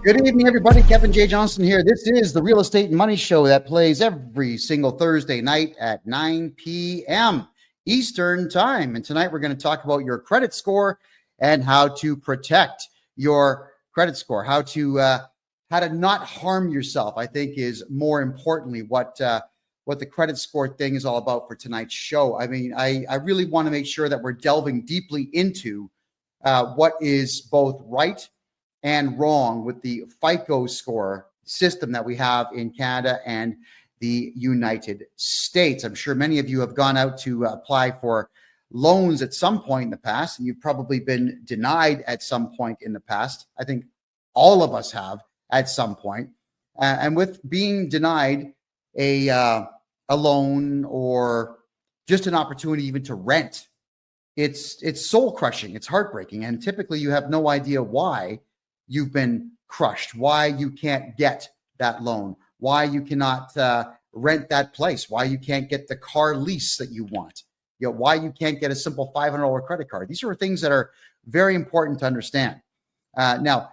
Good evening, everybody. Kevin J. Johnston here. This is the Real Estate and Money Show that plays every single Thursday night at 9 p.m. Eastern Time. And tonight we're going to talk about your credit score and how to protect your credit score, how to not harm yourself. I think is more importantly what the credit score thing is all about for tonight's show. I mean, I really want to make sure that we're delving deeply into what is both right and wrong with the FICO score system that we have in Canada and the United States. I'm sure many of you have gone out to apply for loans at some point in the past, and you've probably been denied at some point in the past. I think all of us have at some point. And with being denied a loan or just an opportunity even to rent, it's soul crushing. It's heartbreaking. And typically you have no idea why you've been crushed, why you can't get that loan, why you cannot rent that place, why you can't get the car lease that you want, why you can't get a simple $500 credit card. These are things that are very important to understand. Now,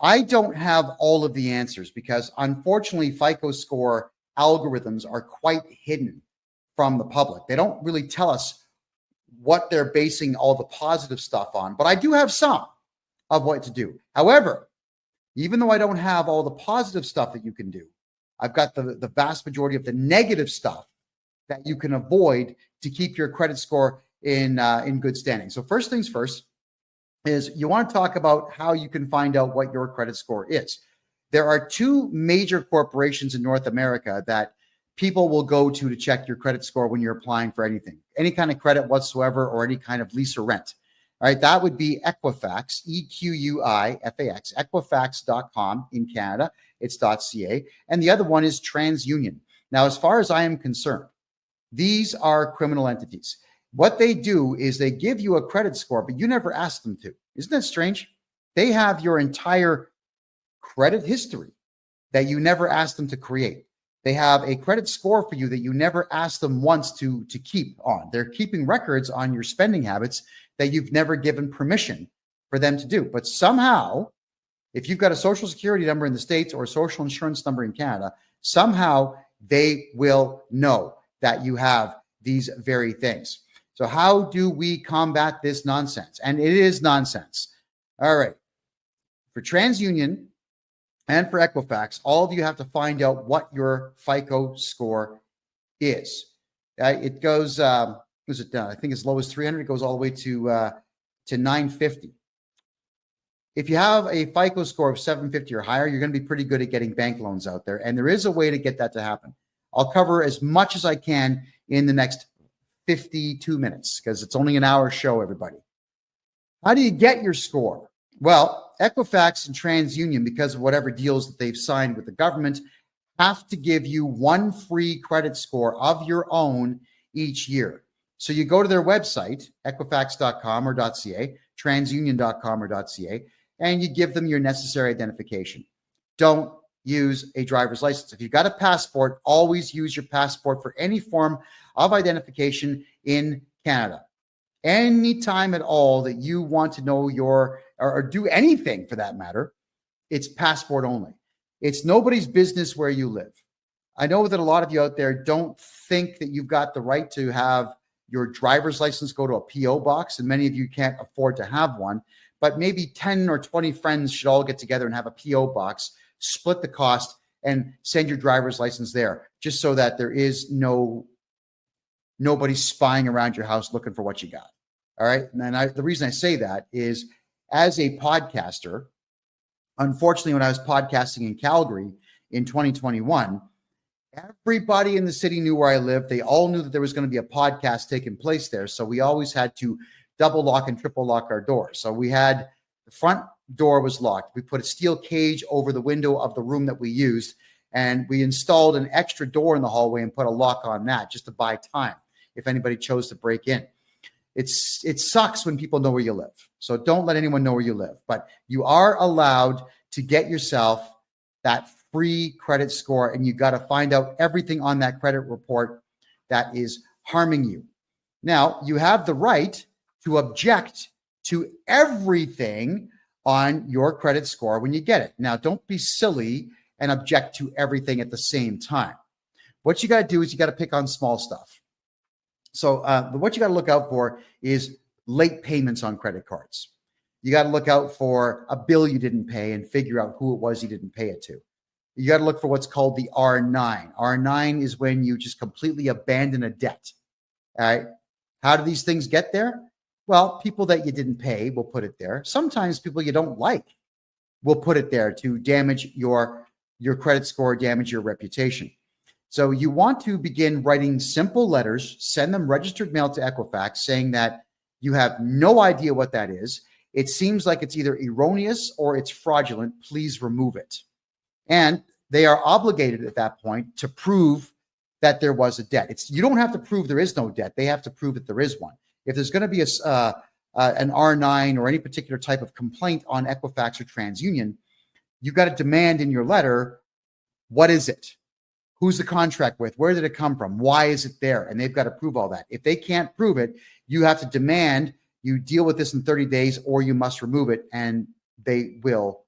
I don't have all of the answers because unfortunately, FICO score algorithms are quite hidden from the public. They don't really tell us what they're basing all the positive stuff on, but I do have some of what to do. However, even though I don't have all the positive stuff that you can do, I've got the vast majority of the negative stuff that you can avoid to keep your credit score in good standing. So first things first is you want to talk about how you can find out what your credit score is. There are two major corporations in North America that people will go to check your credit score when you're applying for anything, any kind of credit whatsoever, or any kind of lease or rent. All right, that would be Equifax, EQUIFAX, Equifax.com in Canada. It's .ca. And the other one is TransUnion. Now, as far as I am concerned, these are criminal entities. What they do is they give you a credit score, but you never ask them to. Isn't that strange? They have your entire credit history that you never asked them to create. They have a credit score for you that you never asked them once to keep on. They're keeping records on your spending habits that you've never given permission for them to do. But somehow, if you've got a social security number in the States or a social insurance number in Canada, somehow they will know that you have these very things. So how do we combat this nonsense? And it is nonsense. All right. For TransUnion and for Equifax, all of you have to find out what your FICO score is. It goes, I think as low as 300, it goes all the way to 950. If you have a FICO score of 750 or higher, you're going to be pretty good at getting bank loans out there. And there is a way to get that to happen. I'll cover as much as I can in the next 52 minutes because it's only an hour show, everybody. How do you get your score? Well, Equifax and TransUnion, because of whatever deals that they've signed with the government, have to give you one free credit score of your own each year. So you go to their website, equifax.com or .ca, transunion.com or .ca, and you give them your necessary identification. Don't use a driver's license. If you've got a passport, always use your passport for any form of identification in Canada. Anytime at all that you want to know or do anything for that matter, it's passport only. It's nobody's business where you live. I know that a lot of you out there don't think that you've got the right to have your driver's license go to a PO box, and many of you can't afford to have one, but maybe 10 or 20 friends should all get together and have a PO box, split the cost, and send your driver's license there, just so that there is nobody spying around your house looking for what you got. All right. And the reason I say that is as a podcaster, unfortunately, when I was podcasting in Calgary in 2021, everybody in the city knew where I lived. They all knew that there was going to be a podcast taking place there. So we always had to double lock and triple lock our doors. So we had the front door was locked. We put a steel cage over the window of the room that we used, and we installed an extra door in the hallway and put a lock on that just to buy time if anybody chose to break in. It sucks when people know where you live. So don't let anyone know where you live. But you are allowed to get yourself that free credit score, and you got to find out everything on that credit report that is harming you. Now, you have the right to object to everything on your credit score when you get it. Now, don't be silly and object to everything at the same time. What you got to do is you got to pick on small stuff. So what you got to look out for is late payments on credit cards. You got to look out for a bill you didn't pay and figure out who it was you didn't pay it to. You got to look for what's called the R9. R9 is when you just completely abandon a debt. All right. How do these things get there? Well, people that you didn't pay will put it there. Sometimes people you don't like will put it there to damage your credit score, damage your reputation. So you want to begin writing simple letters, send them registered mail to Equifax saying that you have no idea what that is. It seems like it's either erroneous or it's fraudulent. Please remove it. And they are obligated at that point to prove that there was a debt. You don't have to prove there is no debt. They have to prove that there is one. If there's going to be an R9 or any particular type of complaint on Equifax or TransUnion, you've got to demand in your letter, what is it? Who's the contract with? Where did it come from? Why is it there? And they've got to prove all that. If they can't prove it, you have to demand you deal with this in 30 days or you must remove it, and they will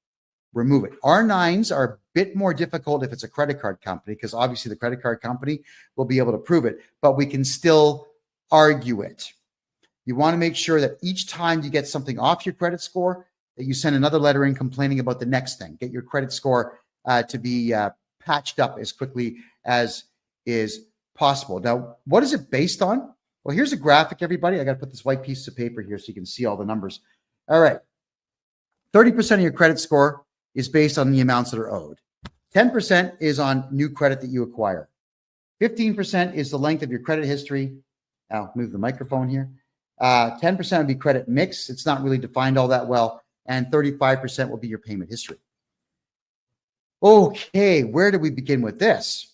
remove it. R9s are a bit more difficult if it's a credit card company, because obviously the credit card company will be able to prove it, but we can still argue it. You want to make sure that each time you get something off your credit score, that you send another letter in complaining about the next thing. Get your credit score to be patched up as quickly as is possible. Now, what is it based on? Well, here's a graphic, everybody. I got to put this white piece of paper here so you can see all the numbers. All right. 30% of your credit score is based on the amounts that are owed. 10% is on new credit that you acquire. 15% is the length of your credit history. I'll move the microphone here. 10% would be credit mix. It's not really defined all that well. And 35% will be your payment history. Okay, where do we begin with this?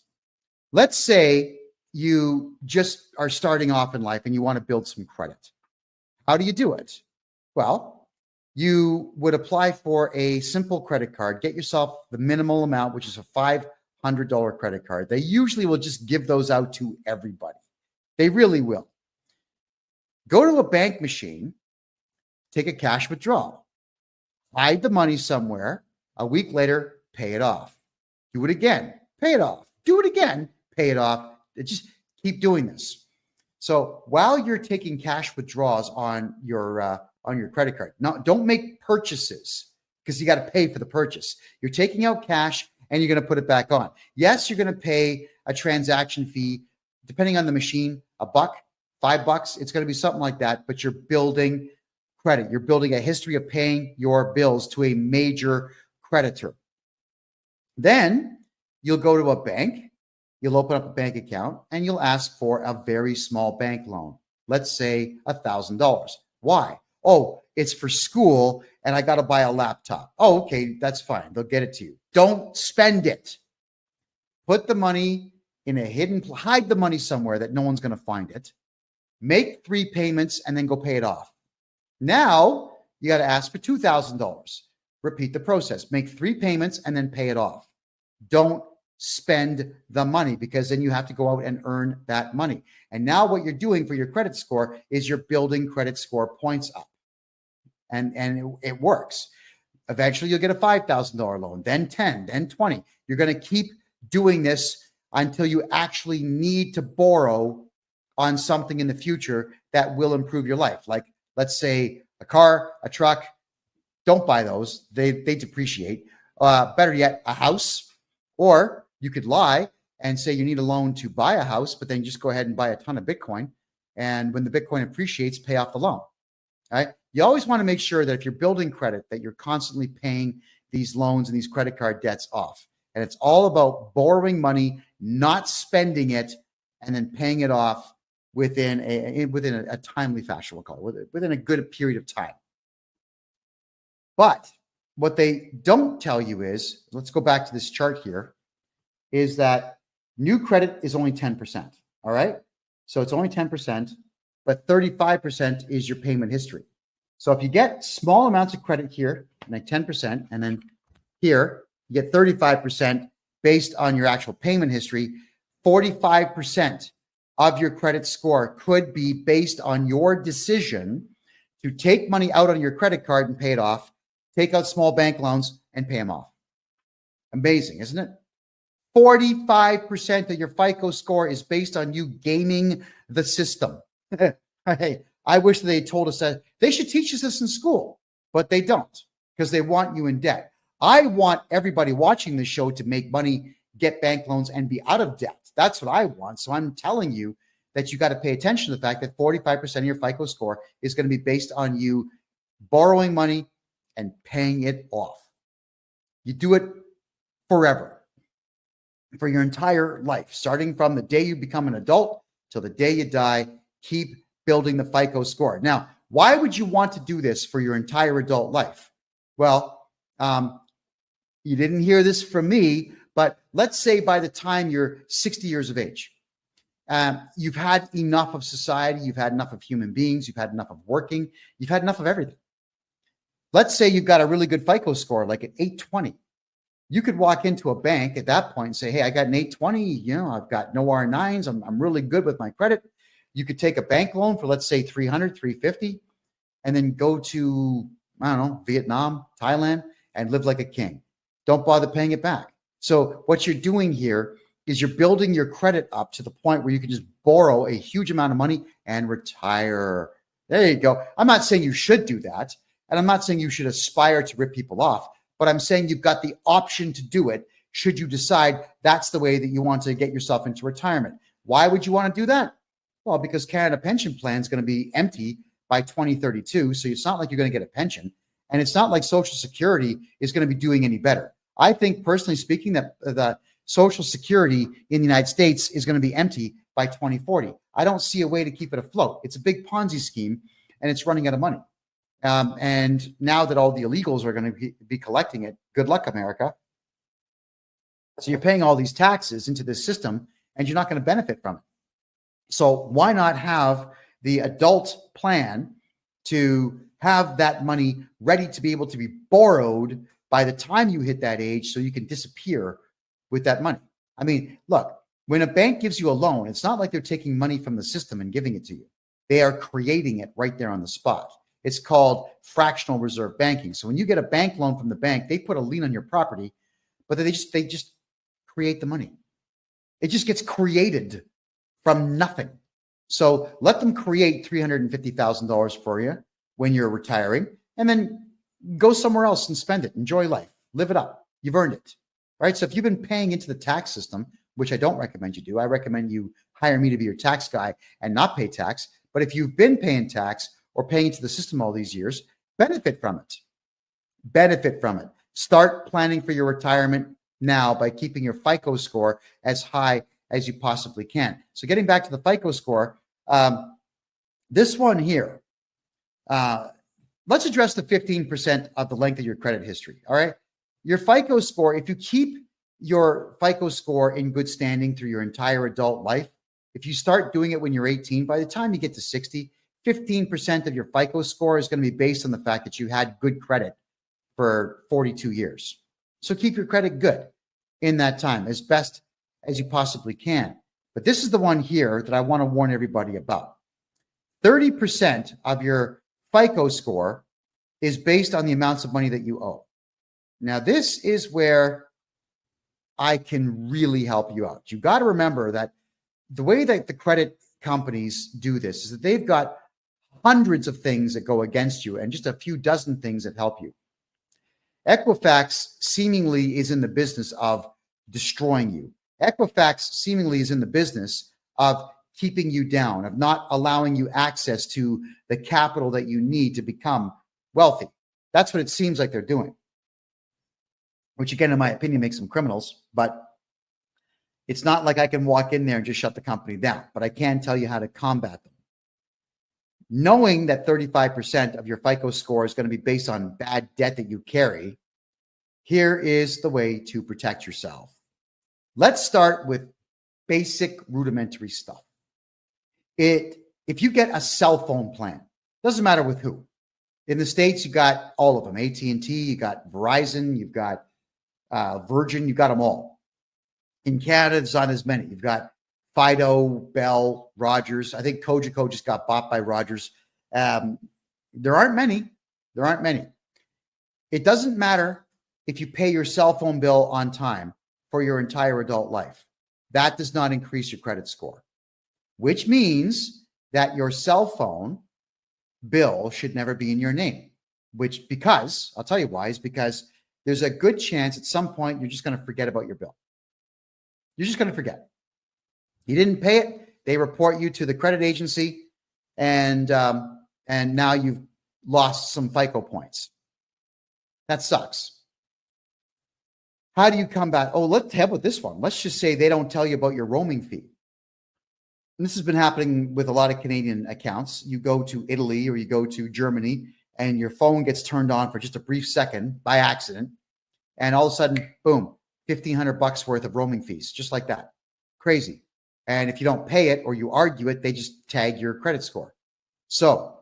Let's say you just are starting off in life and you want to build some credit. How do you do it? Well, you would apply for a simple credit card, get yourself the minimal amount, which is a $500 credit card. They usually will just give those out to everybody. They really will. Go to a bank machine, take a cash withdrawal, hide the money somewhere. A week later, pay it off. Do it again, pay it off. Do it again, pay it off. Just keep doing this. So while you're taking cash withdrawals on your credit card, now don't make purchases because you got to pay for the purchase. You're taking out cash and you're going to put it back on. Yes, you're going to pay a transaction fee, depending on the machine, $1, $5. It's going to be something like that, but you're building credit. You're building a history of paying your bills to a major creditor. Then you'll go to a bank, you'll open up a bank account, and you'll ask for a very small bank loan. Let's say $1,000. Why? Oh, it's for school and I got to buy a laptop. Oh, okay, that's fine. They'll get it to you. Don't spend it. Put the money in a hidden, hide the money somewhere that no one's going to find it. Make 3 payments and then go pay it off. Now you got to ask for $2,000. Repeat the process. Make 3 payments and then pay it off. Don't spend the money, because then you have to go out and earn that money. And now what you're doing for your credit score is you're building credit score points up. And it works. Eventually you'll get a $5,000 loan, then 10, then 20. You're going to keep doing this until you actually need to borrow on something in the future that will improve your life. Like, let's say a car, a truck. Don't buy those. They depreciate. Better yet, a house. Or you could lie and say you need a loan to buy a house, but then just go ahead and buy a ton of Bitcoin. And when the Bitcoin appreciates, pay off the loan. All right. You always want to make sure that if you're building credit, that you're constantly paying these loans and these credit card debts off. And it's all about borrowing money, not spending it, and then paying it off within a timely fashion, we'll call it, within a good period of time. But what they don't tell you is, let's go back to this chart here, is that new credit is only 10%. All right. So it's only 10%, but 35% is your payment history. So if you get small amounts of credit here, like 10%, and then here, you get 35% based on your actual payment history, 45% of your credit score could be based on your decision to take money out on your credit card and pay it off, take out small bank loans, and pay them off. Amazing, isn't it? 45% of your FICO score is based on you gaming the system. Hey, I wish they told us that. They should teach us this in school, but they don't, because they want you in debt. I want everybody watching this show to make money, get bank loans, and be out of debt. That's what I want. So I'm telling you that you got to pay attention to the fact that 45% of your FICO score is going to be based on you borrowing money and paying it off. You do it forever, for your entire life, starting from the day you become an adult till the day you die. Keep building the FICO score. Now, why would you want to do this for your entire adult life? Well, you didn't hear this from me, but let's say by the time you're 60 years of age, you've had enough of society, you've had enough of human beings, you've had enough of working, you've had enough of everything. Let's say you've got a really good FICO score, like an 820. You could walk into a bank at that point and say, hey, I got an 820, I've got no R9s, I'm really good with my credit. You could take a bank loan for, let's say, 300, 350, and then go to, I don't know, Vietnam, Thailand, and live like a king. Don't bother paying it back. So what you're doing here is you're building your credit up to the point where you can just borrow a huge amount of money and retire. There you go. I'm not saying you should do that, and I'm not saying you should aspire to rip people off, but I'm saying you've got the option to do it should you decide that's the way that you want to get yourself into retirement. Why would you want to do that? Well, because Canada Pension Plan is going to be empty by 2032, so it's not like you're going to get a pension, and it's not like Social Security is going to be doing any better. I think, personally speaking, that the Social Security in the United States is going to be empty by 2040. I don't see a way to keep it afloat. It's a big Ponzi scheme, and it's running out of money. And now that all the illegals are going to be collecting it, good luck, America. So you're paying all these taxes into this system, and you're not going to benefit from it. So why not have the adult plan to have that money ready to be able to be borrowed by the time you hit that age, so you can disappear with that money? I mean, look, when a bank gives you a loan, it's not like they're taking money from the system and giving it to you. They are creating it right there on the spot. It's called fractional reserve banking. So when you get a bank loan from the bank, they put a lien on your property, but they just create the money. It just gets created from nothing. So let them create $350,000 for you when you're retiring, and then go somewhere else and spend it. Enjoy life. Live it up. You've earned it. Right? So if you've been paying into the tax system, which I don't recommend you do, I recommend you hire me to be your tax guy and not pay tax. But if you've been paying tax or paying into the system all these years, benefit from it. Benefit from it. Start planning for your retirement now by keeping your FICO score as high as you possibly can. So getting back to the FICO score, this one here, let's address the 15% of the length of your credit history. All right. Your FICO score, if you keep your FICO score in good standing through your entire adult life, if you start doing it when you're 18, by the time you get to 60, 15% of your FICO score is going to be based on the fact that you had good credit for 42 years. So keep your credit good in that time as best as you possibly can. But this is the one here that I want to warn everybody about. 30% of your FICO score is based on the amounts of money that you owe. Now, this is where I can really help you out. You got to remember that the way that the credit companies do this is that they've got hundreds of things that go against you and just a few dozen things that help you. Equifax seemingly is in the business of destroying you. Equifax seemingly is in the business of keeping you down, of not allowing you access to the capital that you need to become wealthy. That's what it seems like they're doing, which again, in my opinion, makes them criminals. But it's not like I can walk in there and just shut the company down, but I can tell you how to combat them. Knowing that 35% of your FICO score is going to be based on bad debt that you carry, here is the way to protect yourself. Let's start with basic rudimentary stuff. If you get a cell phone plan, doesn't matter with who. In the States, you got all of them. AT&T, you got Verizon, you've got Virgin, you got them all. In Canada, there's not as many. You've got Fido, Bell, Rogers. I think Cogeco just got bought by Rogers. There aren't many. It doesn't matter if you pay your cell phone bill on time for your entire adult life. That does not increase your credit score, which means that your cell phone bill should never be in your name, because I'll tell you why, is because there's a good chance at some point you're just going to forget about your bill. You're just going to forget. You didn't pay it. They report you to the credit agency, and now you've lost some FICO points. That sucks. How do you come back? Oh, let's have with this one. Let's just say they don't tell you about your roaming fee. And this has been happening with a lot of Canadian accounts. You go to Italy or you go to Germany and your phone gets turned on for just a brief second by accident. And all of a sudden, boom, $1,500 worth of roaming fees, just like that. Crazy. And if you don't pay it or you argue it, they just tag your credit score. So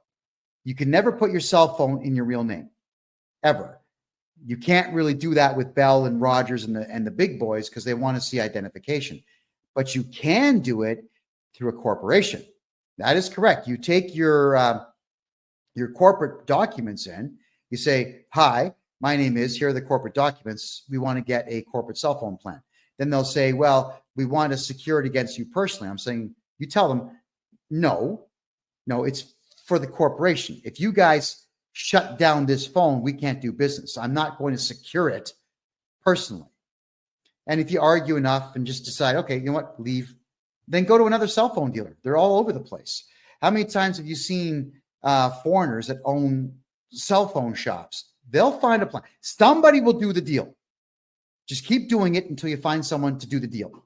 you can never put your cell phone in your real name, ever. You can't really do that with Bell and Rogers and the big boys because they want to see identification. But you can do it through a corporation. That is correct. You take your corporate documents in. You say, "Hi, my name is, here are the corporate documents. We want to get a corporate cell phone plan." Then they'll say, "Well, we want to secure it against you personally." I'm saying, you tell them, no, it's for the corporation. If you guys shut down this phone, we can't do business. I'm not going to secure it personally. And if you argue enough and just decide, okay, you know what, leave, then go to another cell phone dealer. They're all over the place. How many times have you seen foreigners that own cell phone shops? They'll find a plan. Somebody will do the deal. Just keep doing it until you find someone to do the deal.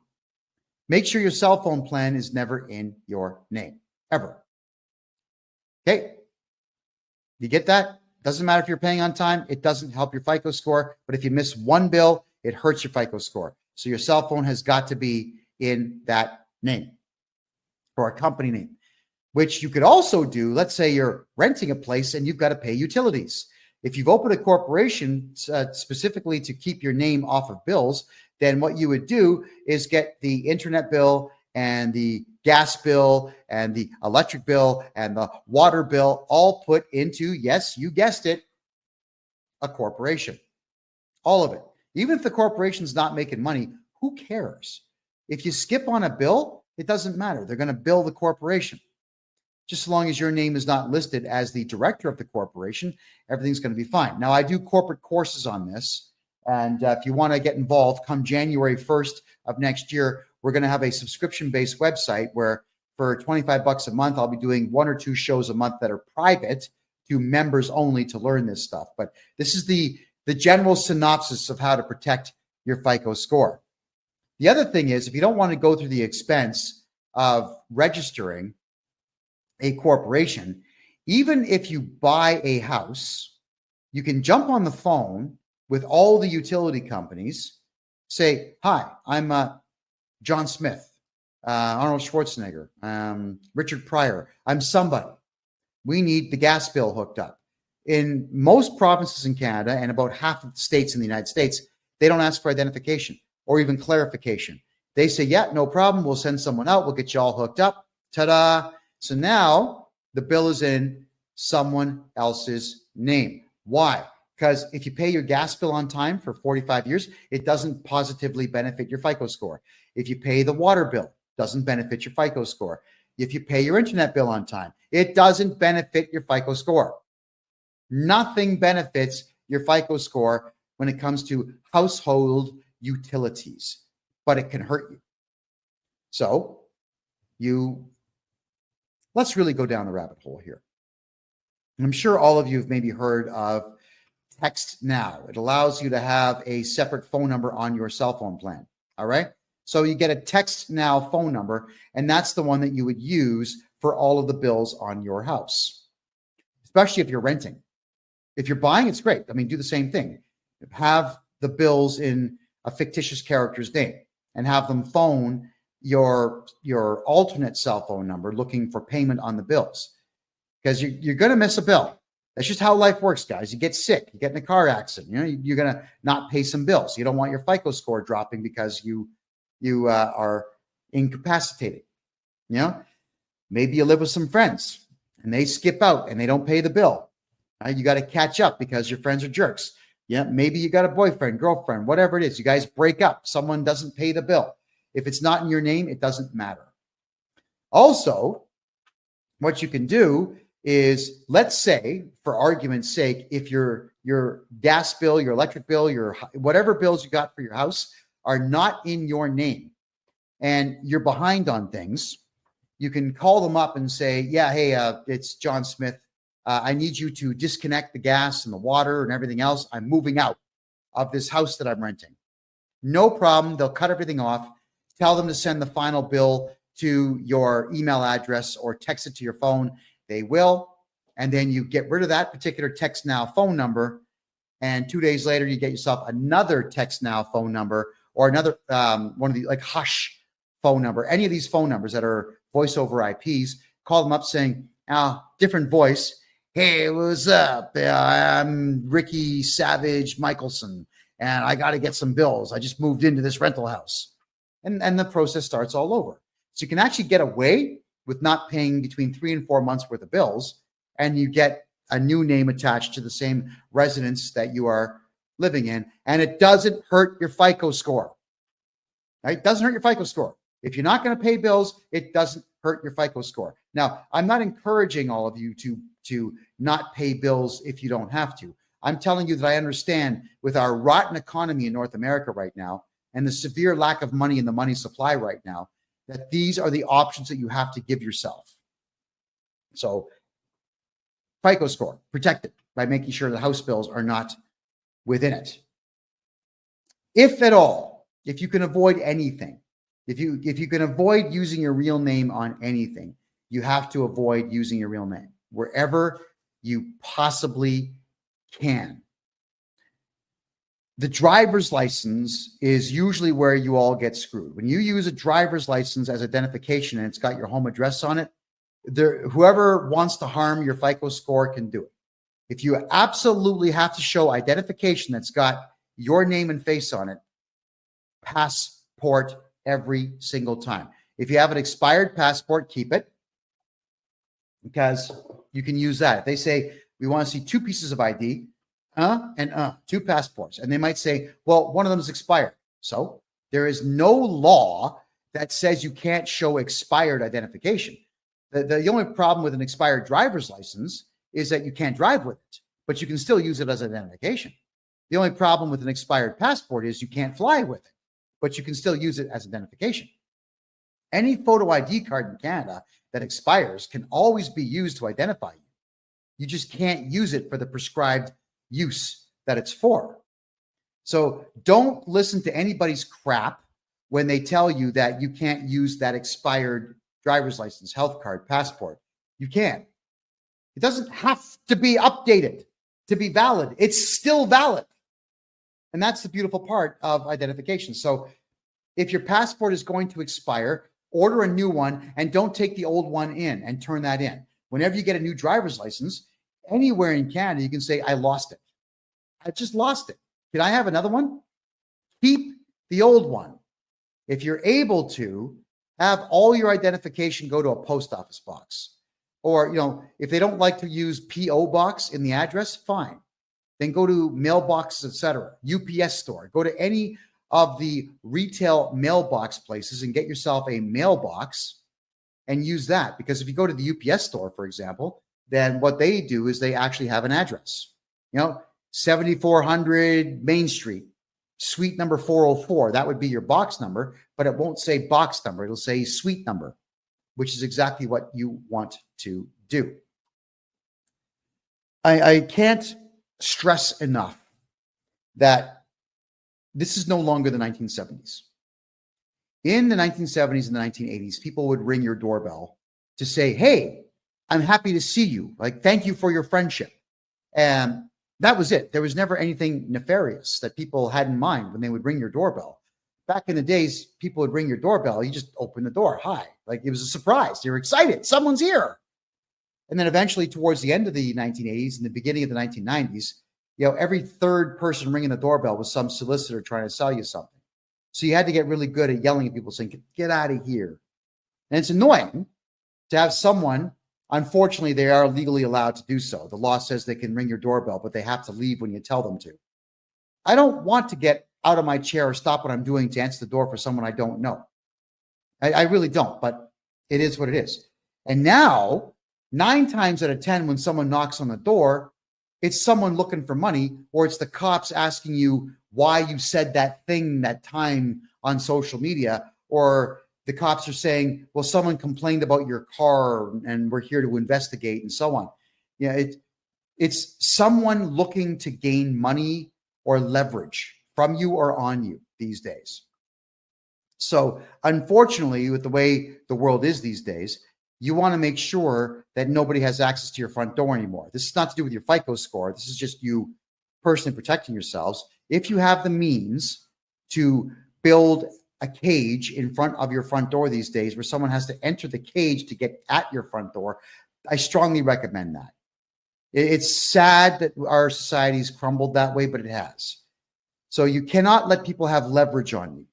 Make sure your cell phone plan is never in your name, ever. Okay? You get that? Doesn't matter if you're paying on time. It doesn't help your FICO score. But if you miss one bill, it hurts your FICO score. So your cell phone has got to be in that name or a company name, which you could also do. Let's say you're renting a place and you've got to pay utilities. If you've opened a corporation specifically to keep your name off of bills, then what you would do is get the internet bill and the gas bill and the electric bill and the water bill all put into, yes, you guessed it, a corporation. All of it. Even if the corporation's not making money, who cares? If you skip on a bill, it doesn't matter. They're going to bill the corporation. Just as long as your name is not listed as the director of the corporation, everything's going to be fine. Now, I do corporate courses on this. And if you want to get involved, come January 1st of next year, we're going to have a subscription-based website where for $25 a month, I'll be doing 1 or 2 shows a month that are private to members only to learn this stuff. But this is the general synopsis of how to protect your FICO score. The other thing is, if you don't want to go through the expense of registering a corporation, even if you buy a house, you can jump on the phone with all the utility companies, say, "Hi, I'm John Smith, Arnold Schwarzenegger, Richard Pryor. I'm somebody. We need the gas bill hooked up." In most provinces in Canada and about half of the states in the United States, they don't ask for identification or even clarification. They say, "Yeah, no problem. We'll send someone out. We'll get you all hooked up." Ta-da. So now the bill is in someone else's name. Why? Because if you pay your gas bill on time for 45 years, it doesn't positively benefit your FICO score. If you pay the water bill, it doesn't benefit your FICO score. If you pay your internet bill on time, it doesn't benefit your FICO score. Nothing benefits your FICO score when it comes to household utilities, but it can hurt you. So let's really go down the rabbit hole here. I'm sure all of you have maybe heard of Text Now. It allows you to have a separate phone number on your cell phone plan. All right. So you get a Text Now phone number, and that's the one that you would use for all of the bills on your house, especially if you're renting. If you're buying, it's great. I mean, do the same thing. Have the bills in a fictitious character's name and have them phone your alternate cell phone number looking for payment on the bills, because you're going to miss a bill. That's just how life works, guys. You get sick, you get in a car accident, you're going to not pay some bills. You don't want your FICO score dropping because you are incapacitated. Maybe you live with some friends and they skip out and they don't pay the bill. You got to catch up because your friends are jerks. Yeah, maybe you got a boyfriend, girlfriend, whatever it is. You guys break up. Someone doesn't pay the bill. If it's not in your name, it doesn't matter. Also, what you can do is, let's say, for argument's sake, if your gas bill, your electric bill, your whatever bills you got for your house are not in your name and you're behind on things, you can call them up and say, yeah, hey, it's John Smith. I need you to disconnect the gas and the water and everything else. I'm moving out of this house that I'm renting. No problem. They'll cut everything off. Tell them to send the final bill to your email address or text it to your phone. They will. And then you get rid of that particular Text Now phone number. And 2 days later, you get yourself another Text Now phone number or another one of the like Hush phone number. Any of these phone numbers that are voice over IPs, call them up saying, different voice. Hey, what's up? I'm Ricky Savage Michelson, and I got to get some bills. I just moved into this rental house. And the process starts all over. So you can actually get away with not paying between 3 and 4 months worth of bills, and you get a new name attached to the same residence that you are living in, and it doesn't hurt your FICO score. Right? It doesn't hurt your FICO score. If you're not going to pay bills, it doesn't hurt your FICO score. Now, I'm not encouraging all of you to not pay bills if you don't have to. I'm telling you that I understand with our rotten economy in North America right now and the severe lack of money in the money supply right now, that these are the options that you have to give yourself. So FICO score, protect it by making sure the house bills are not within it. If at all, if you can avoid anything, if you can avoid using your real name on anything, you have to avoid using your real name wherever you possibly can. The driver's license is usually where you all get screwed. When you use a driver's license as identification and it's got your home address on it, whoever wants to harm your FICO score can do it. If you absolutely have to show identification that's got your name and face on it, passport every single time. If you have an expired passport, keep it, because you can use that. If they say, we want to see 2 pieces of ID, 2 passports, and they might say, well, one of them is expired. So there is no law that says you can't show expired identification. The only problem with an expired driver's license is that you can't drive with it, but you can still use it as identification. The only problem with an expired passport is you can't fly with it, but you can still use it as identification. Any photo ID card in Canada that expires can always be used to identify you. You just can't use it for the prescribed use that it's for. So don't listen to anybody's crap when they tell you that you can't use that expired driver's license, health card, passport. You can. It doesn't have to be updated to be valid. It's still valid. And that's the beautiful part of identification. So if your passport is going to expire, order a new one and don't take the old one in and turn that in. Whenever you get a new driver's license, anywhere in Canada, you can say, I lost it. I just lost it. Can I have another one? Keep the old one. If you're able to, have all your identification go to a post office box. Or, if they don't like to use P.O. box in the address, fine. Then go to mailboxes, etc. UPS store. Go to any of the retail mailbox places and get yourself a mailbox and use that. Because if you go to the UPS store, for example, then what they do is they actually have an address. 7400 Main Street, suite number 404. That would be your box number, but it won't say box number. It'll say suite number, which is exactly what you want to do. I can't stress enough that this is no longer the 1970s. In the 1970s and the 1980s, people would ring your doorbell to say, hey, I'm happy to see you. Like, thank you for your friendship. And that was it. There was never anything nefarious that people had in mind when they would ring your doorbell. Back in the days, people would ring your doorbell. You just open the door. Hi. Like, it was a surprise. You're excited. Someone's here. And then eventually towards the end of the 1980s and the beginning of the 1990s, every third person ringing the doorbell was some solicitor trying to sell you something. So you had to get really good at yelling at people saying, get out of here. And it's annoying to have someone, unfortunately, they are legally allowed to do so. The law says they can ring your doorbell, but they have to leave when you tell them to. I don't want to get out of my chair or stop what I'm doing to answer the door for someone I don't know. I really don't, but it is what it is. And now, 9 times out of 10, when someone knocks on the door, it's someone looking for money, or it's the cops asking you why you said that thing that time on social media, or the cops are saying, well, someone complained about your car and we're here to investigate, and so on. Yeah, it's someone looking to gain money or leverage from you or on you these days. So unfortunately, with the way the world is these days, you want to make sure that nobody has access to your front door anymore. This is not to do with your FICO score. This is just you personally protecting yourselves. If you have the means to build a cage in front of your front door these days where someone has to enter the cage to get at your front door, I strongly recommend that. It's sad that our society's crumbled that way, but it has. So you cannot let people have leverage on you.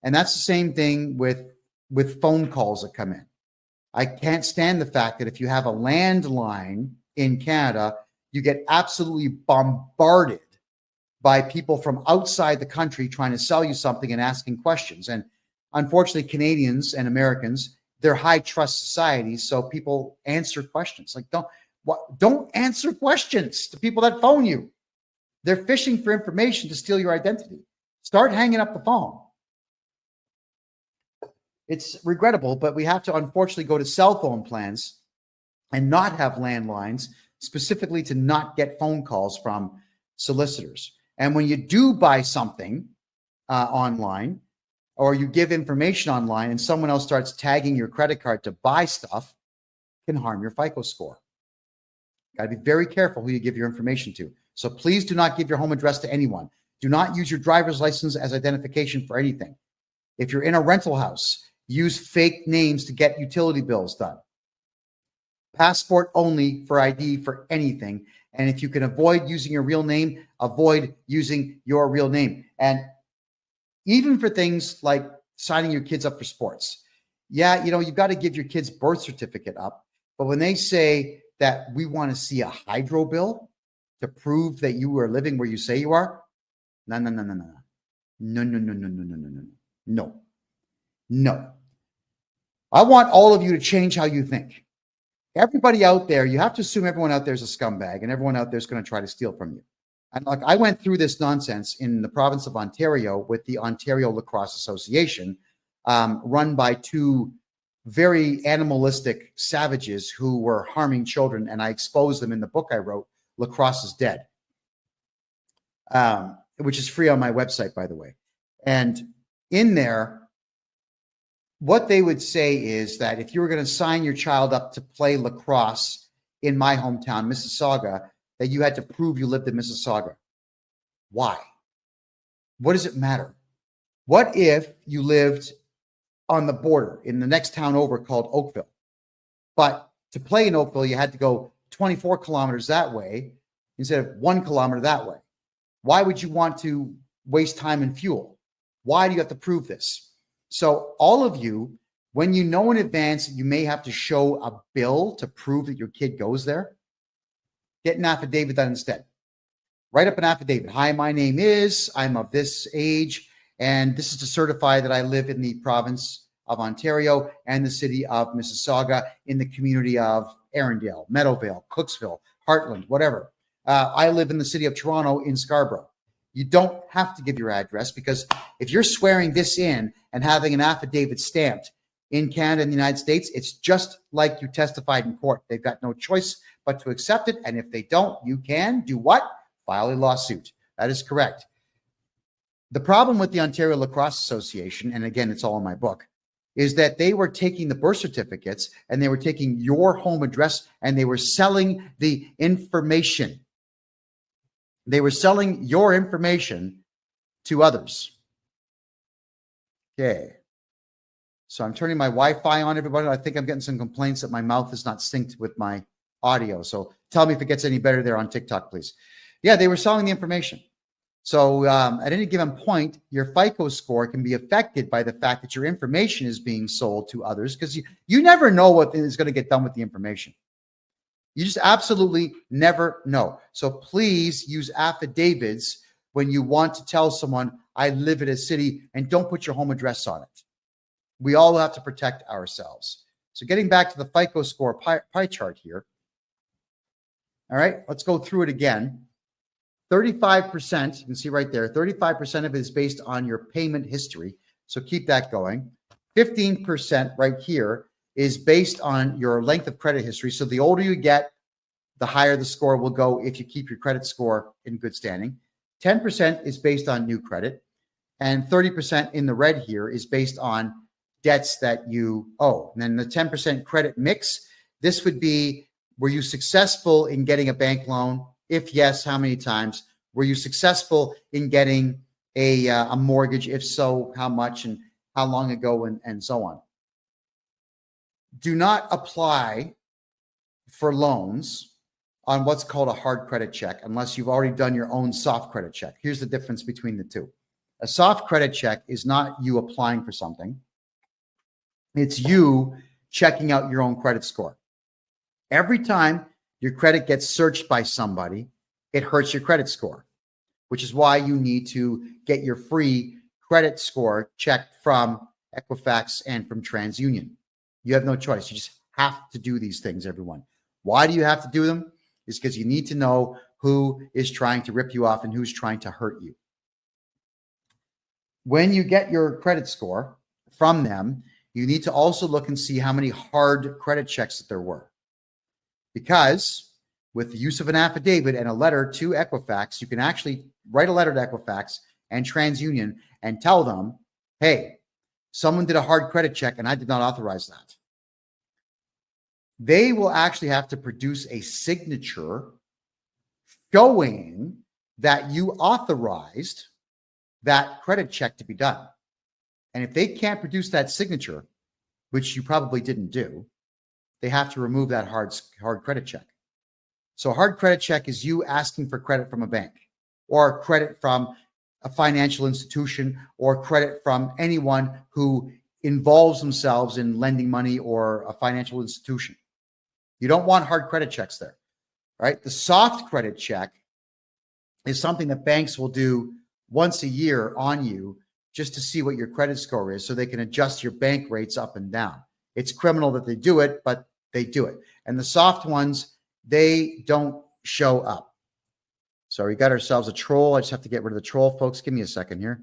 And that's the same thing with phone calls that come in. I can't stand the fact that if you have a landline in Canada, you get absolutely bombarded by people from outside the country trying to sell you something and asking questions. And unfortunately, Canadians and Americans, they're high trust societies, so people answer questions. Like, don't answer questions to people that phone you. They're fishing for information to steal your identity. Start hanging up the phone. It's regrettable, but we have to unfortunately go to cell phone plans and not have landlines, specifically to not get phone calls from solicitors. And when you do buy something online, or you give information online and someone else starts tagging your credit card to buy stuff, it can harm your FICO score. Got to be very careful who you give your information to. So please do not give your home address to anyone. Do not use your driver's license as identification for anything. If you're in a rental house, use fake names to get utility bills done. Passport only for ID for anything. And if you can avoid using your real name, avoid using your real name. And even for things like signing your kids up for sports. Yeah, you've got to give your kid's birth certificate up. But when they say that we want to see a hydro bill to prove that you are living where you say you are, no. I want all of you to change how you think. Everybody out there, you have to assume everyone out there is a scumbag and everyone out there is going to try to steal from you. And like, I went through this nonsense in the province of Ontario with the Ontario Lacrosse Association, run by 2 very animalistic savages who were harming children. And I exposed them in the book I wrote, Lacrosse is Dead, which is free on my website, by the way. And in there, what they would say is that if you were going to sign your child up to play lacrosse in my hometown, Mississauga, that you had to prove you lived in Mississauga. Why? What does it matter? What if you lived on the border in the next town over called Oakville? But to play in Oakville, you had to go 24 kilometers that way instead of 1 kilometer that way. Why would you want to waste time and fuel? Why do you have to prove this? So all of you, when you know in advance that you may have to show a bill to prove that your kid goes there, get an affidavit done instead. Write up an affidavit. Hi, my name is, I'm of this age, and this is to certify that I live in the province of Ontario and the city of Mississauga in the community of Arundel, Meadowvale, Cooksville, Heartland, whatever. I live in the city of Toronto in Scarborough. You don't have to give your address, because if you're swearing this in and having an affidavit stamped in Canada and the United States, it's just like you testified in court. They've got no choice but to accept it. And if they don't, you can do what? File a lawsuit. That is correct. The problem with the Ontario Lacrosse Association, and again, it's all in my book, is that they were taking the birth certificates and they were taking your home address and they were selling the information. They were selling your information to others. Okay. So I'm turning my Wi-Fi on, everybody. I think I'm getting some complaints that my mouth is not synced with my audio. So tell me if it gets any better there on TikTok, please. Yeah, they were selling the information. So at any given point, your FICO score can be affected by the fact that your information is being sold to others, because you never know what is going to get done with the information. You just absolutely never know. So please use affidavits when you want to tell someone, I live in a city, and don't put your home address on it. We all have to protect ourselves. So getting back to the FICO score pie chart here. All right, let's go through it again. 35%, you can see right there, 35% of it is based on your payment history. So keep that going. 15% right here is based on your length of credit history. So the older you get, the higher the score will go if you keep your credit score in good standing. 10% is based on new credit. And 30% in the red here is based on debts that you owe. And then the 10% credit mix, this would be, were you successful in getting a bank loan? If yes, how many times? Were you successful in getting a mortgage? If so, how much and how long ago, and so on. Do not apply for loans on what's called a hard credit check unless you've already done your own soft credit check. Here's the difference between the two. A soft credit check is not you applying for something. It's you checking out your own credit score. Every time your credit gets searched by somebody, it hurts your credit score, which is why you need to get your free credit score checked from Equifax and from TransUnion. You have no choice. You just have to do these things, everyone. Why do you have to do them? It's because you need to know who is trying to rip you off and who's trying to hurt you. When you get your credit score from them, you need to also look and see how many hard credit checks that there were. Because with the use of an affidavit and a letter to Equifax, you can actually write a letter to Equifax and TransUnion and tell them, hey, someone did a hard credit check and I did not authorize that. They will actually have to produce a signature showing that you authorized that credit check to be done. And if they can't produce that signature, which you probably didn't do, they have to remove that hard credit check. So a hard credit check is you asking for credit from a bank or credit from a financial institution or credit from anyone who involves themselves in lending money or a financial institution. You don't want hard credit checks there, right? The soft credit check is something that banks will do once a year on you just to see what your credit score is so they can adjust your bank rates up and down. It's criminal that they do it, but they do it. And the soft ones, they don't show up. So we got ourselves a troll. I just have to get rid of the troll, folks. Give me a second here.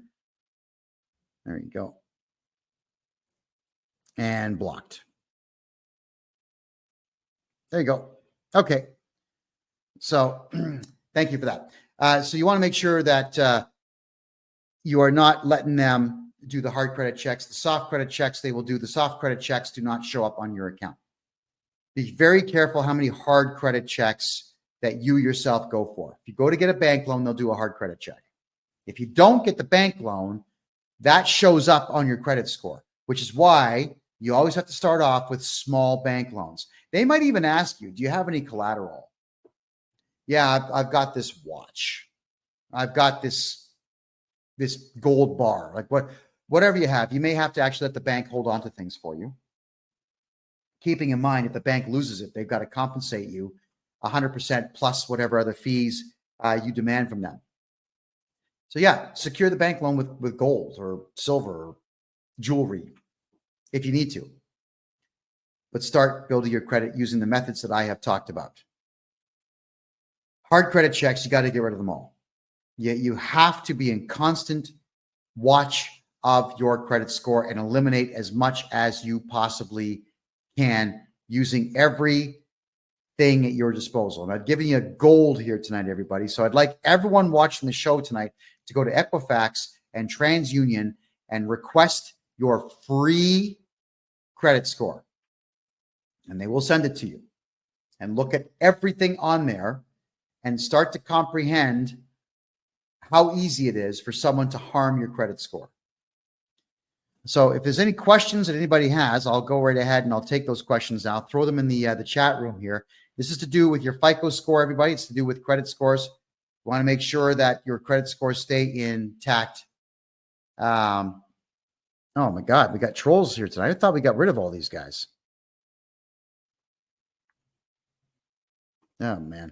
There you go. And blocked. There you go. Okay. So thank you for that. So you want to make sure that you are not letting them do the hard credit checks. The soft credit checks, they will do. The soft credit checks do not show up on your account. Be very careful how many hard credit checks that you yourself go for. If you go to get a bank loan, they'll do a hard credit check. If you don't get the bank loan, that shows up on your credit score, which is why you always have to start off with small bank loans. They might even ask you, do you have any collateral? Yeah, I've got this watch. I've got this gold bar, like whatever you have. You may have to actually let the bank hold on to things for you. Keeping in mind, if the bank loses it, they've got to compensate you 100% plus whatever other fees you demand from them. So yeah, secure the bank loan with gold or silver or jewelry if you need to. But start building your credit using the methods that I have talked about. Hard credit checks, you got to get rid of them all. You have to be in constant watch of your credit score and eliminate as much as you possibly can using everything at your disposal. And I've given you a gold here tonight, everybody. So I'd like everyone watching the show tonight to go to Equifax and TransUnion and request your free credit score. And they will send it to you. And look at everything on there and start to comprehend how easy it is for someone to harm your credit score. So if there's any questions that anybody has, I'll go right ahead and I'll take those questions now. Throw them in the chat room here. This is to do with your FICO score, everybody. It's to do with credit scores. You want to make sure that your credit scores stay intact. Oh my God, we got trolls here tonight. I thought we got rid of all these guys. Oh man.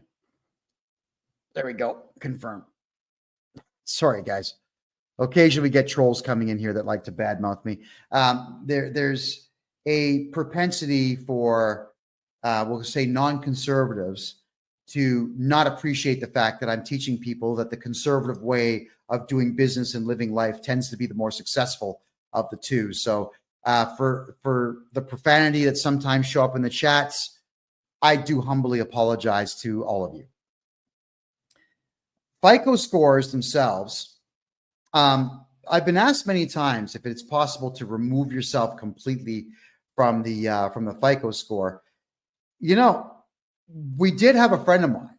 There we go. Confirm. Sorry, guys. Occasionally we get trolls coming in here that like to badmouth me. There's a propensity for, we'll say, non-conservatives to not appreciate the fact that I'm teaching people that the conservative way of doing business and living life tends to be the more successful of the two. So for the profanity that sometimes show up in the chats, I do humbly apologize to all of you. FICO scores themselves, I've been asked many times if it's possible to remove yourself completely from the FICO score. You know, we did have a friend of mine.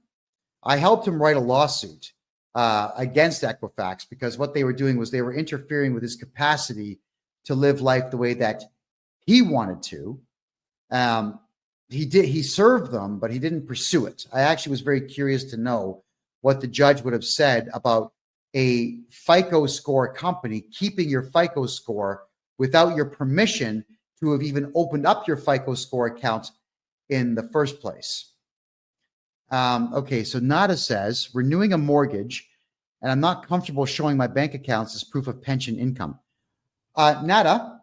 I helped him write a lawsuit against Equifax because what they were doing was they were interfering with his capacity to live life the way that he wanted to. He served them, but he didn't pursue it. I actually was very curious to know what the judge would have said about a FICO score company keeping your FICO score without your permission to have even opened up your FICO score account in the first place. Okay, so Nada says, renewing a mortgage, and I'm not comfortable showing my bank accounts as proof of pension income. Nada,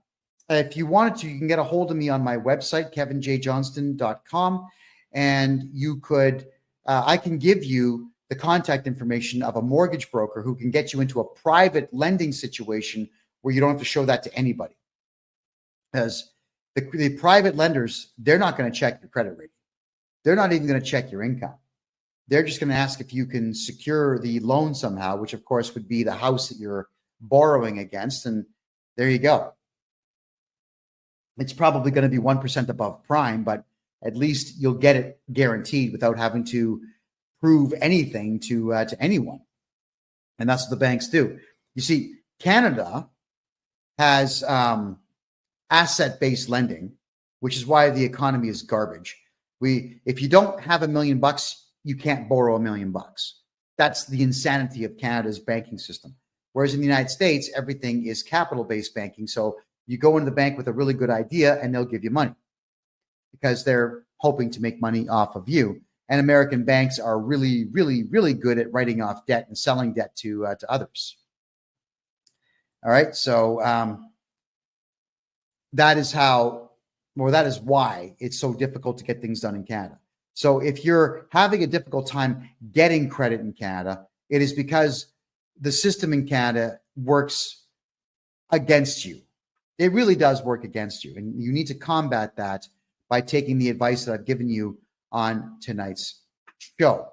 if you wanted to, you can get a hold of me on my website, kevinjjohnston.com, and you could, I can give you the contact information of a mortgage broker who can get you into a private lending situation where you don't have to show that to anybody. Because the private lenders, they're not going to check your credit rating. They're not even going to check your income. They're just going to ask if you can secure the loan somehow, which of course would be the house that you're borrowing against. And there you go. It's probably going to be 1% above prime, but at least you'll get it guaranteed without having to prove anything to anyone. And that's what the banks do. You see, Canada has asset-based lending, which is why the economy is garbage. If you don't have $1 million, you can't borrow $1 million. That's the insanity of Canada's banking system. Whereas in the United States, everything is capital-based banking. So you go into the bank with a really good idea and they'll give you money because they're hoping to make money off of you. And American banks are really, really, really good at writing off debt and selling debt to others. All right. So that is why it's so difficult to get things done in Canada. So if you're having a difficult time getting credit in Canada, it is because the system in Canada works against you. It really does work against you. And you need to combat that by taking the advice that I've given you on tonight's show.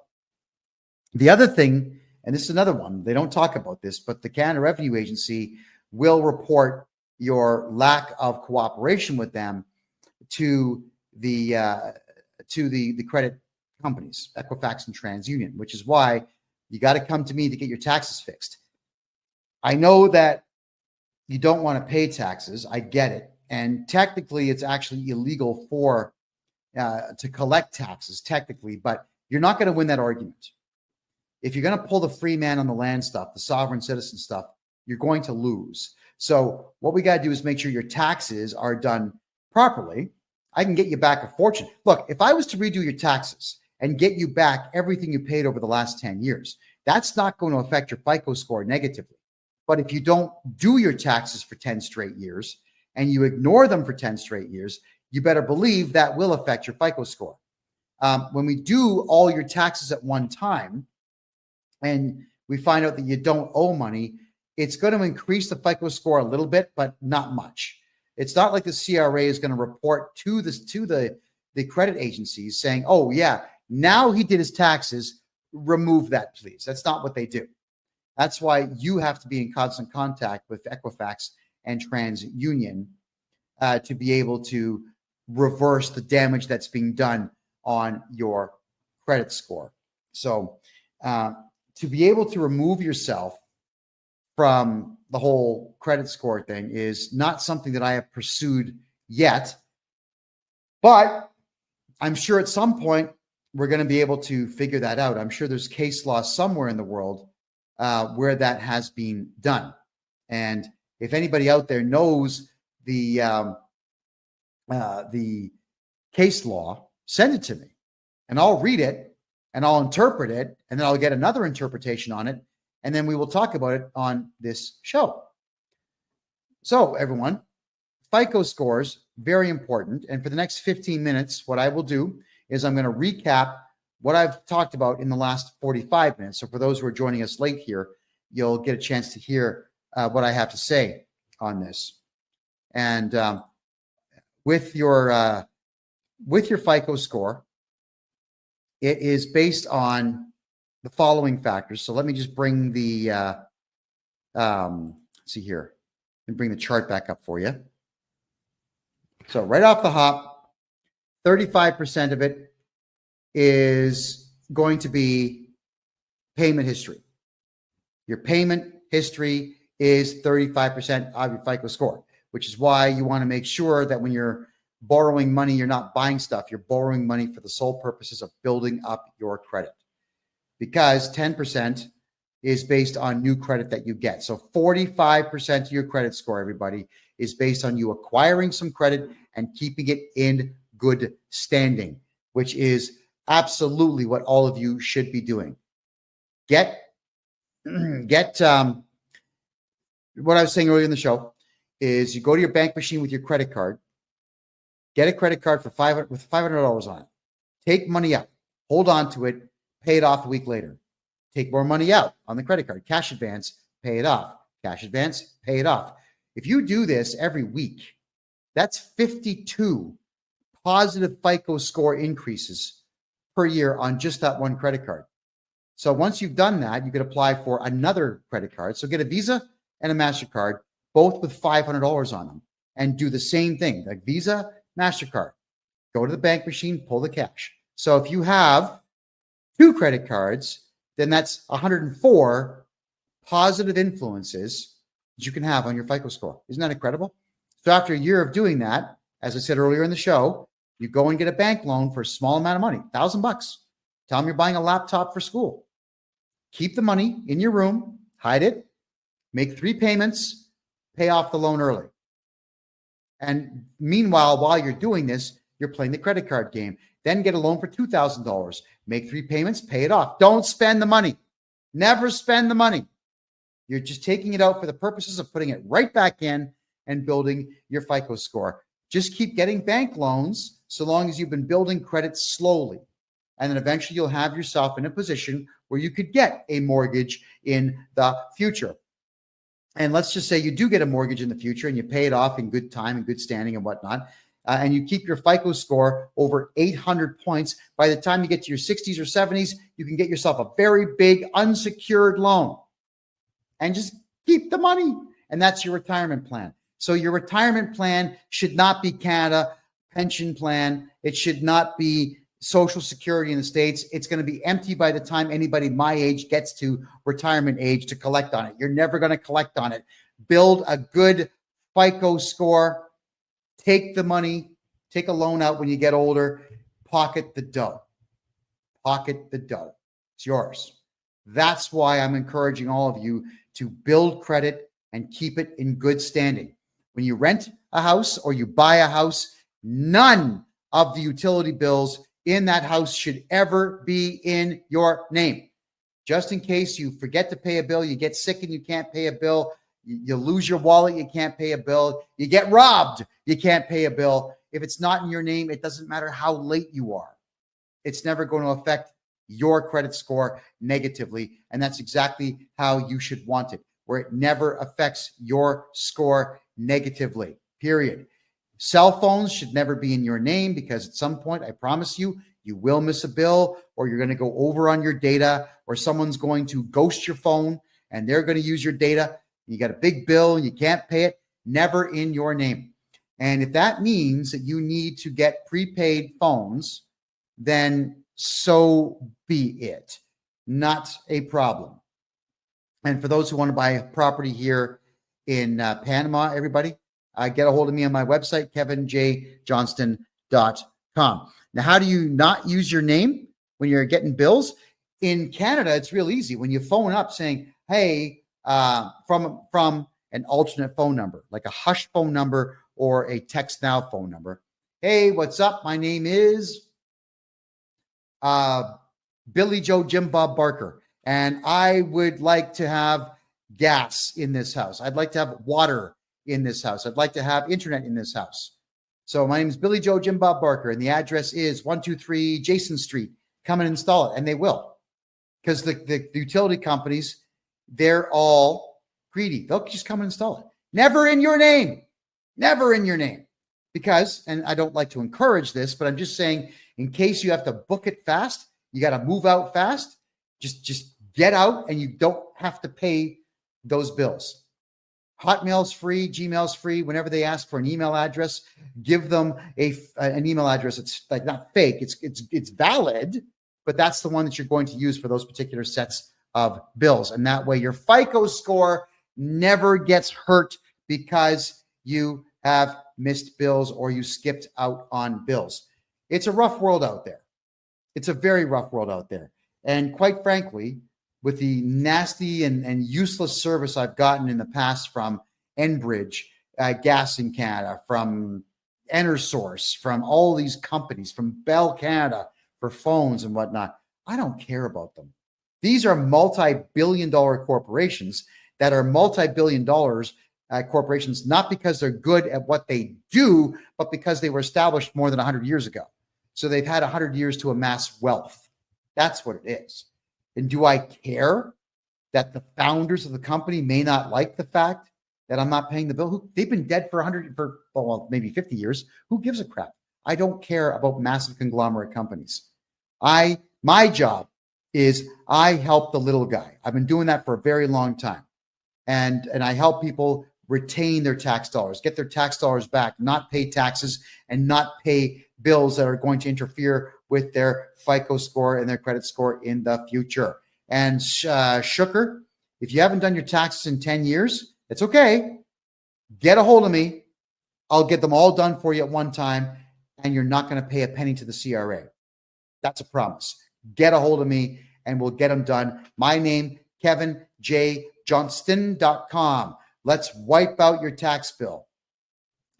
The other thing, and this is another one, they don't talk about this, but the Canada Revenue Agency will report your lack of cooperation with them to the credit companies, Equifax and TransUnion, which is why you got to come to me to get your taxes fixed. I know that you don't want to pay taxes. I get it. And technically, it's actually illegal to collect taxes, technically, but you're not going to win that argument. If you're going to pull the free man on the land stuff, the sovereign citizen stuff, you're going to lose. So what we got to do is make sure your taxes are done properly. I can get you back a fortune. Look, if I was to redo your taxes and get you back everything you paid over the last 10 years, that's not going to affect your FICO score negatively. But if you don't do your taxes for 10 straight years and you ignore them for 10 straight years, you better believe that will affect your FICO score. When we do all your taxes at one time and we find out that you don't owe money, it's going to increase the FICO score a little bit, but not much. It's not like the CRA is going to report to the credit agencies saying, oh, yeah, now he did his taxes, remove that, please. That's not what they do. That's why you have to be in constant contact with Equifax and TransUnion to be able to reverse the damage that's being done on your credit score. So to be able to remove yourself from the whole credit score thing is not something that I have pursued yet, but I'm sure at some point we're going to be able to figure that out. I'm sure there's case law somewhere in the world where that has been done. And if anybody out there knows the case law, send it to me and I'll read it and I'll interpret it and then I'll get another interpretation on it and then we will talk about it on this show. So everyone, FICO scores, very important. And for the next 15 minutes, what I will do is I'm going to recap what I've talked about in the last 45 minutes. So for those who are joining us late here, you'll get a chance to hear what I have to say on this. And with your FICO score, it is based on the following factors. So let me just bring the let's see here, and bring the chart back up for you. So right off the hop, 35% of it is going to be payment history. Your payment history is 35% of your FICO score, which is why you want to make sure that when you're borrowing money, you're not buying stuff. You're borrowing money for the sole purposes of building up your credit, because 10% is based on new credit that you get. So 45% of your credit score, everybody, is based on you acquiring some credit and keeping it in good standing, which is absolutely what all of you should be doing. Get what I was saying earlier in the show is you go to your bank machine with your credit card, get a credit card for $500 on it, take money out, hold on to it, pay it off a week later. Take more money out on the credit card, cash advance, pay it off, cash advance, pay it off. If you do this every week, that's 52 positive FICO score increases per year on just that one credit card. So once you've done that, you could apply for another credit card. So get a Visa and a MasterCard, both with $500 on them, and do the same thing, like Visa, MasterCard. Go to the bank machine, pull the cash. So if you have 2 credit cards, then that's 104 positive influences that you can have on your FICO score. Isn't that incredible? So after a year of doing that, as I said earlier in the show, you go and get a bank loan for a small amount of money, $1,000. Tell them you're buying a laptop for school. Keep the money in your room, hide it, make 3 payments, pay off the loan early. And meanwhile, while you're doing this, you're playing the credit card game. Then get a loan for $2,000. Make 3 payments, pay it off. Don't spend the money. Never spend the money. You're just taking it out for the purposes of putting it right back in and building your FICO score. Just keep getting bank loans so long as you've been building credit slowly. And then eventually you'll have yourself in a position where you could get a mortgage in the future. And let's just say you do get a mortgage in the future and you pay it off in good time and good standing and whatnot. And you keep your FICO score over 800 points. By the time you get to your 60s or 70s, you can get yourself a very big unsecured loan and just keep the money. And that's your retirement plan. So your retirement plan should not be Canada pension plan. It should not be Social Security in the States. It's going to be empty by the time anybody my age gets to retirement age to collect on it. You're never going to collect on it. Build a good FICO score. Take the money, take a loan out when you get older, pocket the dough. Pocket the dough. It's yours. That's why I'm encouraging all of you to build credit and keep it in good standing. When you rent a house or you buy a house, none of the utility bills in that house should ever be in your name. Just in case you forget to pay a bill, you get sick and you can't pay a bill, you lose your wallet, you can't pay a bill, you get robbed, you can't pay a bill. If it's not in your name, it doesn't matter how late you are. It's never going to affect your credit score negatively. And that's exactly how you should want it, where it never affects your score negatively, period. Cell phones should never be in your name because at some point, I promise you, you will miss a bill or you're going to go over on your data or someone's going to ghost your phone and they're going to use your data. You got a big bill and you can't pay it, never in your name. And if that means that you need to get prepaid phones, then so be it. Not a problem. And for those who want to buy a property here in Panama, everybody, get a hold of me on my website, kevinjjohnston.com. Now, how do you not use your name when you're getting bills? In Canada, it's real easy. When you phone up saying, hey, from an alternate phone number, like a hush phone number or a text now phone number. Hey, what's up? My name is Billy Joe Jim Bob Barker. and I would like to have gas in this house. I'd like to have water in this house. I'd like to have internet in this house. So my name is Billy Joe Jim Bob Barker, and the address is 123 Jason Street. Come and install it, and they will, because the utility companies, they're all greedy. They'll just come and install it. Never in your name. Never in your name. Because, and I don't like to encourage this, but I'm just saying, in case you have to book it fast, you got to move out fast, just get out, and you don't have to pay those bills. Hotmail's free, Gmail's free. Whenever they ask for an email address, give them an email address. It's like not fake. It's valid, but that's the one that you're going to use for those particular sets of bills. And that way your FICO score never gets hurt because you have missed bills or you skipped out on bills. It's a rough world out there. It's a very rough world out there. And quite frankly, with the nasty and useless service I've gotten in the past from Enbridge, Gas in Canada, from EnerSource, from all these companies, from Bell Canada for phones and whatnot, I don't care about them. These are multi-billion-dollar corporations that are multi-billion dollars corporations, not because they're good at what they do, but because they were established more than 100 years ago. So they've had 100 years to amass wealth. That's what it is. And do I care that the founders of the company may not like the fact that I'm not paying the bill? They've been dead for maybe 50 years. Who gives a crap? I don't care about massive conglomerate companies. My job is I help the little guy. I've been doing that for a very long time. And I help people retain their tax dollars, get their tax dollars back, not pay taxes and not pay bills that are going to interfere with their FICO score and their credit score in the future. And Shooker, if you haven't done your taxes in 10 years, it's okay. Get a hold of me. I'll get them all done for you at one time, and you're not going to pay a penny to the CRA. That's a promise. Get a hold of me, and we'll get them done. My name, KevinJJohnston.com. Let's wipe out your tax bill.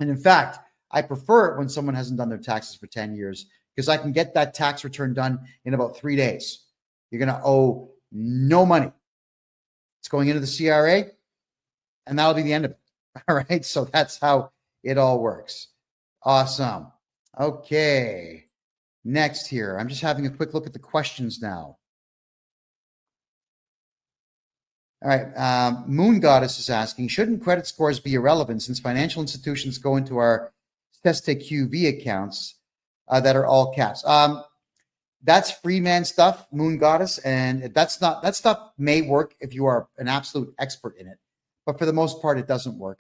And in fact, I prefer it when someone hasn't done their taxes for 10 years because I can get that tax return done in about 3 days. You're going to owe no money. It's going into the CRA, and that'll be the end of it. All right. So that's how it all works. Awesome. Okay. Next here, I'm just having a quick look at the questions now. All right. Moon Goddess is asking, shouldn't credit scores be irrelevant since financial institutions go into our QV accounts that are all caps? That's free man stuff, Moon Goddess, and that stuff may work if you are an absolute expert in it, but for the most part, it doesn't work,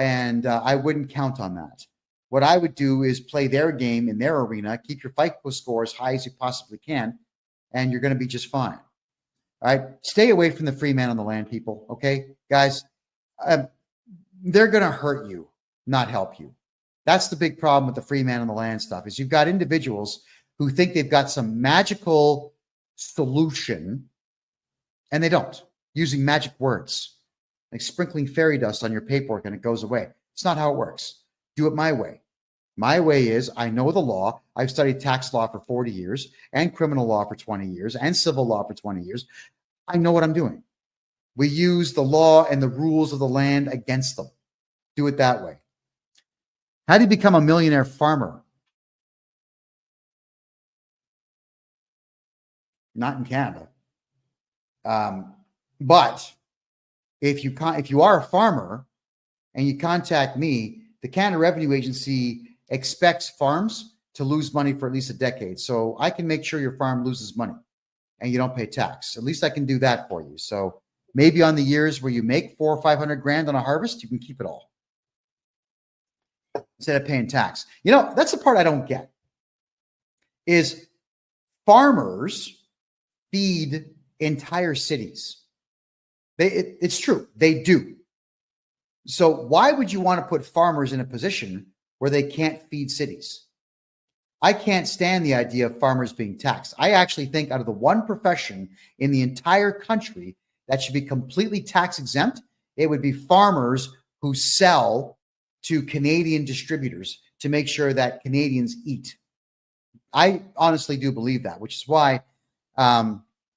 and I wouldn't count on that. What I would do is play their game in their arena, keep your FICO score as high as you possibly can, and you're going to be just fine. All right, stay away from the free man on the land, people. Okay, guys, they're going to hurt you, not help you. That's the big problem with the free man on the land stuff is you've got individuals who think they've got some magical solution, and they don't, using magic words, like sprinkling fairy dust on your paperwork and it goes away. It's not how it works. Do it my way. My way is I know the law. I've studied tax law for 40 years and criminal law for 20 years and civil law for 20 years. I know what I'm doing. We use the law and the rules of the land against them. Do it that way. How do you become a millionaire farmer? Not in Canada. But if you are a farmer and you contact me, the Canada Revenue Agency expects farms to lose money for at least a decade. So I can make sure your farm loses money and you don't pay tax. At least I can do that for you. So maybe on the years where you make $400,000 or $500,000 on a harvest, you can keep it all instead of paying tax. You know, that's the part I don't get is farmers feed entire cities. It's true. They do. So why would you want to put farmers in a position where they can't feed cities? I can't stand the idea of farmers being taxed. I actually think out of the one profession in the entire country that should be completely tax exempt, it would be farmers who sell to Canadian distributors to make sure that Canadians eat. I honestly do believe that, which is why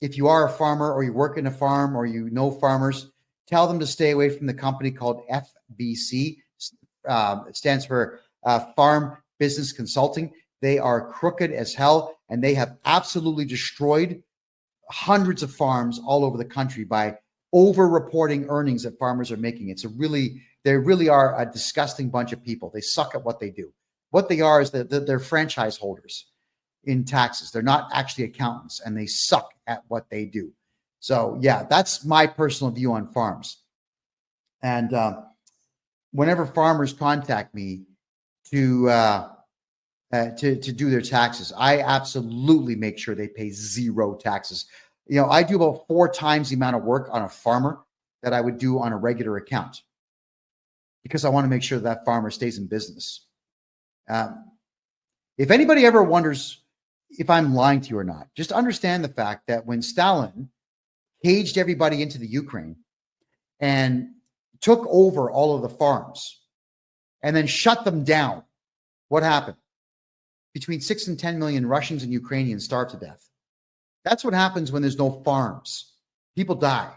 if you are a farmer or you work in a farm or you know farmers, tell them to stay away from the company called FBC. It stands for Farm Business Consulting. They are crooked as hell, and they have absolutely destroyed hundreds of farms all over the country by over-reporting earnings that farmers are making. They really are a disgusting bunch of people. They suck at what they do. What they are is that they're franchise holders in taxes. They're not actually accountants, and they suck at what they do. So yeah, that's my personal view on farms. And whenever farmers contact me to do their taxes, I absolutely make sure they pay zero taxes. I do about 4 times the amount of work on a farmer that I would do on a regular account, because I want to make sure that farmer stays in business. If anybody ever wonders if I'm lying to you or not, just understand the fact that when Stalin caged everybody into the Ukraine and took over all of the farms and then shut them down, what happened? Between 6 and 10 million Russians and Ukrainians starved to death. That's what happens when there's no farms. People die.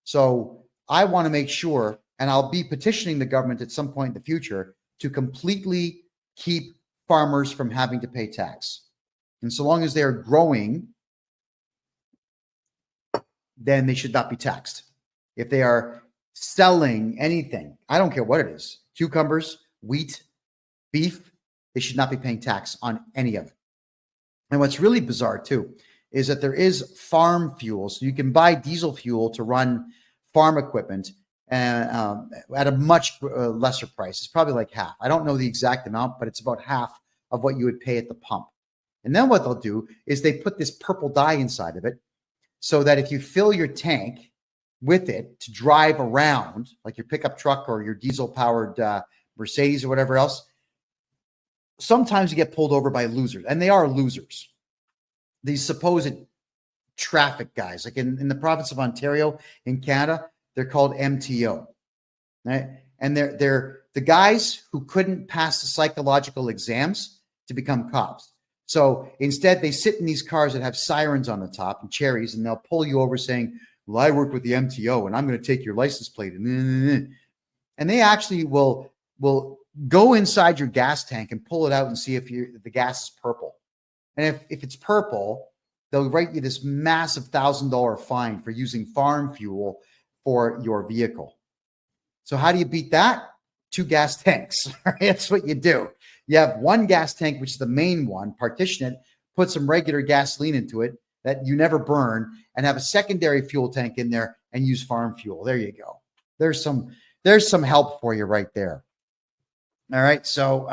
So I want to make sure, and I'll be petitioning the government at some point in the future to completely keep farmers from having to pay tax. And so long as they're growing, then they should not be taxed. If they are selling anything, I don't care what it is, cucumbers, wheat, beef, they should not be paying tax on any of it. And what's really bizarre too is that there is farm fuel. So you can buy diesel fuel to run farm equipment at a much lesser price. It's probably like half. I don't know the exact amount, but it's about half of what you would pay at the pump. And then what they'll do is they put this purple dye inside of it so that if you fill your tank with it to drive around, like your pickup truck or your diesel-powered Mercedes or whatever else, sometimes you get pulled over by losers, and they are losers. These supposed traffic guys, like in the province of Ontario in Canada, they're called MTO, right? And they're the guys who couldn't pass the psychological exams to become cops. So instead, they sit in these cars that have sirens on the top and cherries, and they'll pull you over saying, well, I work with the MTO, and I'm going to take your license plate. And they actually will go inside your gas tank and pull it out and see if the gas is purple. And if it's purple, they'll write you this massive $1,000 fine for using farm fuel for your vehicle. So how do you beat that? 2 gas tanks. That's what you do. You have 1 gas tank, which is the main one, partition it, put some regular gasoline into it that you never burn, and have a secondary fuel tank in there and use farm fuel. There you go. There's some help for you right there. All right. So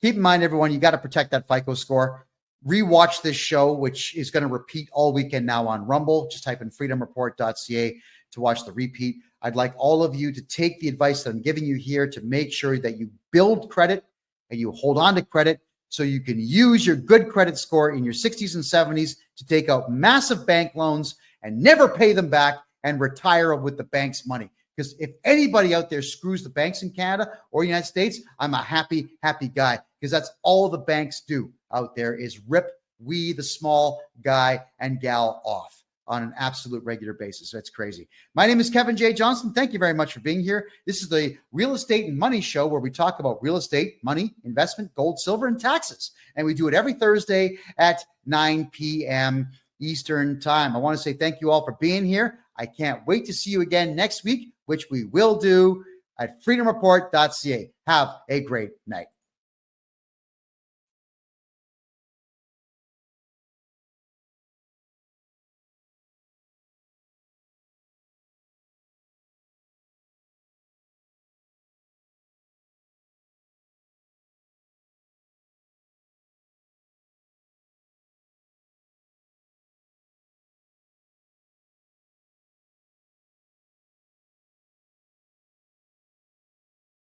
keep in mind, everyone, you got to protect that FICO score. Rewatch this show, which is going to repeat all weekend now on Rumble. Just type in freedomreport.ca to watch the repeat. I'd like all of you to take the advice that I'm giving you here to make sure that you build credit and you hold on to credit so you can use your good credit score in your 60s and 70s to take out massive bank loans and never pay them back and retire with the bank's money. Because if anybody out there screws the banks in Canada or the United States, I'm a happy guy, because that's all the banks do out there is rip we, the small guy and gal, off on an absolute regular basis. That's crazy. My name is Kevin J. Johnston. Thank you very much for being here. This is the Real Estate and Money Show, where we talk about real estate, money, investment, gold, silver, and taxes. And we do it every Thursday at 9 p.m. Eastern Time. I want to say thank you all for being here. I can't wait to see you again next week, which we will do at freedomreport.ca. Have a great night.